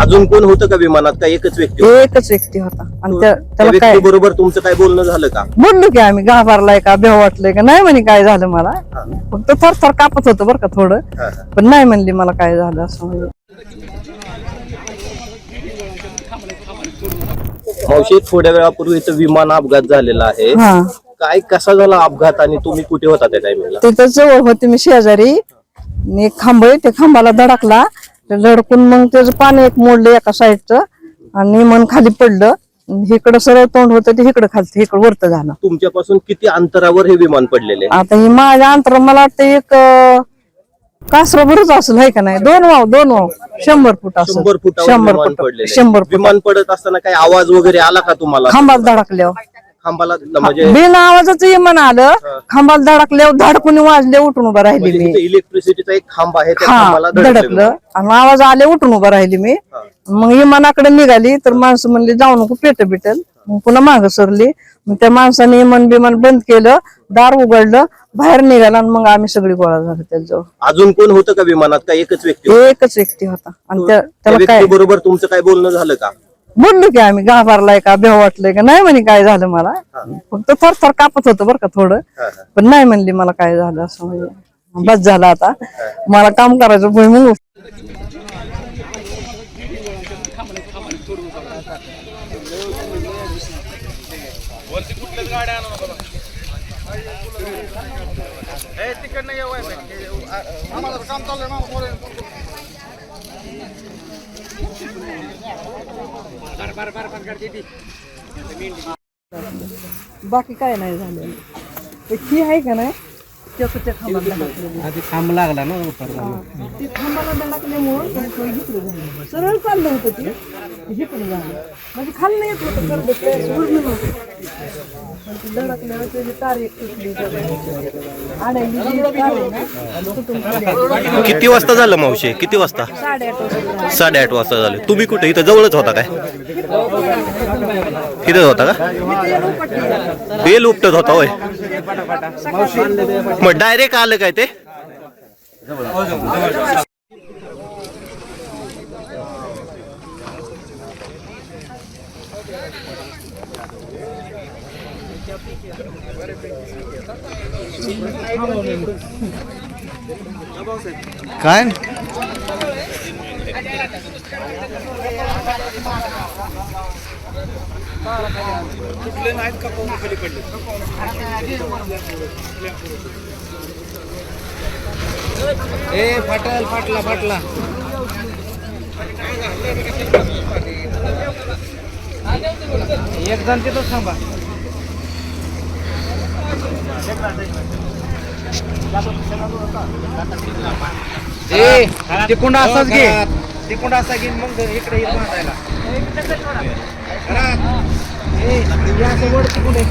अजून कोण होतं का विमानात? का एकच व्यक्ती होता? एकच व्यक्ती होता आणि त्या त्याला व्यक्ती काय बरोबर तुमचं काय बोलणं झालं का? बोललो की आम्ही घाबरलाय का भेव वाटलंय का नाही म्हणे काय झालं मला. फक्त थरथर कापत होतं बरं का थोडं, पण नाही म्हणली मला काय झालं असं म्हणजे. मावशी, थोड्या वेळापूर्वी इथं विमान अपघात झालेला आहे. हा काय कसा झाला अपघात आणि तुम्ही कुठे होता त्या टाइमिंगला? तिथं जवळ होते मी शेजारी. एक खांब आहे, त्या खांबाला धडकला. धडकून मग त्याचं पाणी एक मोडलं एका साईडचं आणि मन खाली पडलं. इकडं सरळ तोंड होतं ते इकडं खालचं इकडं वरतं झालं. तुमच्यापासून किती अंतरावर हे विमान पडलेले? आता ही माझ्या अंतर मला वाटतं एक कासरा भरच असेल आहे का नाही. 2 वाव 100 फूट असेल. 100 फुटावर 100 विमान फूट पडलेले. 100 फूट विमान पडत असताना काही आवाज वगैरे आला का तुम्हाला? खांबाला धडकल्यावर खांबाला म्हणजे बिना आवाजाचं विमान आलं. खांबाला धडकल्यावर धडकून वाजले, उठून उभं राहिली मी. इलेक्ट्रिसिटीचा एक खांब आहे त्या हा खांबाला धडकलं आणि आवाज आले, उठून उभं राहिली मी. मग विमानाकडे निघाली तर माणसं म्हणली जाऊ नको भेटेल. मग पुन्हा मागं सरली. मग त्या माणसाने विमान बंद केलं, दार उघडलं, बाहेर निघाला आणि मग आम्ही सगळी गोळा झालो त्याच्याजवळ. अजून कोण होतं का विमानात? का एकच व्यक्ती होता? एकच व्यक्ती होता आणि त्या त्याला काय व्यक्ती बरोबर तुमचं काय बोलणं झालं का? बोललो की आम्ही घाबरलाय का भेव वाटलंय का नाही म्हणे काय झालं मला. फक्त थरथर कापत होतं बरं का थोडं, पण नाही म्हणली मला काय झालं असं म्हणजे. बस झालं आता मला काम करायचं भुईमुग. बाकी काय नाही झालं. ही आहे का नाही त्या खांबाला धडकलेली. खांब लागला ना ती खांबाला धडकल्यामुळं सरळ चाललं होतं ते इकडे झालं. म्हणजे खाल्लं येत होतं कर्ब पूर्ण नव्हतं. पण ती धडकल्यावर त्याची तार एक तुटली. आडायली जी तार आहे ना तुटून खाली. किती वाजता झालं मावशी? किती वाजता? 8:30 वाजता. 8:30 वाजता झालं. तुम्ही कुठे? इथं जवळच होता काय? इथं होता का? बेल उपटत होता होय. मग डायरेक्ट आलं काय ते? काय फाटला एक जण तिथंच थांबा. ते कुंडा असाच घे, ते कुंडा असा घेईन मग इकडे येईल बांधायला. असं वरती कुठे